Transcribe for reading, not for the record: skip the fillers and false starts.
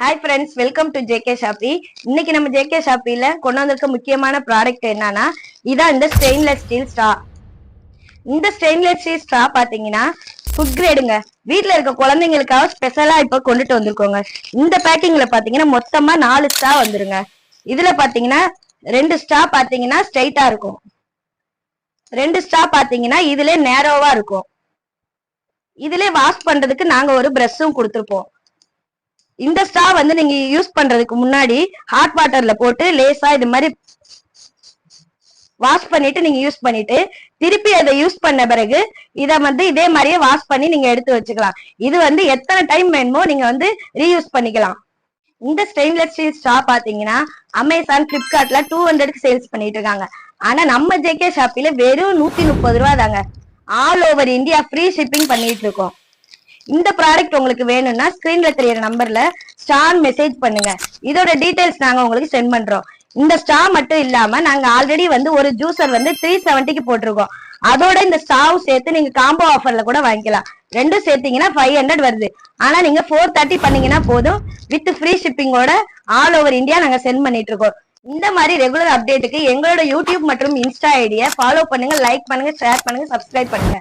Hi friends, welcome to JK shoppy. இன்னைக்கு நம்ம JK ஷாப்பில கொண்டு வந்திருக்க முக்கியமான ப்ராடக்ட் என்னன்னா, இதான் இந்த ஸ்டெயின்லெஸ் ஸ்டீல் ஸ்ட்ரா. இந்த ஸ்டெயின்லெஸ் ஸ்டீல் ஸ்ட்ரா பாத்தீங்கன்னா ஃபுட் கிரேடுங்க. வீட்டுல இருக்க குழந்தைங்களுக்காக ஸ்பெஷலா இப்ப கொண்டுட்டு வந்திருக்கோங்க. இந்த பேக்கிங்ல பாத்தீங்கன்னா மொத்தமா 4 ஸ்ட்ரா வந்துருங்க. இதுல பாத்தீங்கன்னா 2 ஸ்ட்ரா பாத்தீங்கன்னா ஸ்ட்ரைட்டா இருக்கும், 2 ஸ்ட்ரா பாத்தீங்கன்னா இதுல நேரோவா இருக்கும். இதுல வாஷ் பண்றதுக்கு நாங்க ஒரு பிரஷும் கொடுத்துருப்போம். இந்த ஸ்ட்ரா வந்து நீங்க யூஸ் பண்றதுக்கு முன்னாடி ஹாட் வாட்டர்ல போட்டு லேசா இது மாதிரி வாஷ் பண்ணிட்டு நீங்க யூஸ் பண்ணிட்டு திருப்பி அதை யூஸ் பண்ண பிறகு இதை வந்து இதே மாதிரியே வாஷ் பண்ணி நீங்க எடுத்து வச்சுக்கலாம். இது வந்து எத்தனை டைம் வேணுமோ நீங்க வந்து ரீயூஸ் பண்ணிக்கலாம். இந்த ஸ்டெயின்லெஸ் ஸ்டீல் ஸ்ட்ரா பாத்தீங்கன்னா அமேசான், பிளிப்கார்ட்ல 200க்கு சேல்ஸ் பண்ணிட்டு இருக்காங்க. ஆனா நம்ம ஜேகே ஷாப்பில வெறும் 130 ரூபா தாங்க. All over India free shipping பண்ணிட்டு இருக்கோம். இந்த ப்ராடக்ட் உங்களுக்கு வேணும்னா ஸ்கிரீன்ல தெரியற நம்பர்ல ஸ்டார் மெசேஜ் பண்ணுங்க. இதோட டீடைல்ஸ் நாங்க உங்களுக்கு சென்ட் பண்றோம். இந்த ஸ்டா மட்டும் இல்லாம நாங்க ஆல்ரெடி வந்து ஒரு ஜூசர் வந்து 370க்கு போட்டிருக்கோம். அதோட இந்த ஸ்டாவும் சேர்த்து நீங்க காம்போ ஆஃபர்ல கூட வாங்கிக்கலாம். ரெண்டும் சேர்த்தீங்கன்னா 500 வருது. ஆனா நீங்க 430 பண்ணீங்கன்னா போதும், வித் ஃப்ரீ ஷிப்பிங்கோட ஆல் ஓவர் இந்தியா நாங்க சென்ட் பண்ணிட்டு இருக்கோம். இந்த மாதிரி ரெகுலர் அப்டேட்டுக்கு எங்களோட யூடியூப் மற்றும் இன்ஸ்டா ஐடியை ஃபாலோ பண்ணுங்க, லைக் பண்ணுங்க, ஷேர் பண்ணுங்க, சப்ஸ்கிரைப் பண்ணுங்க.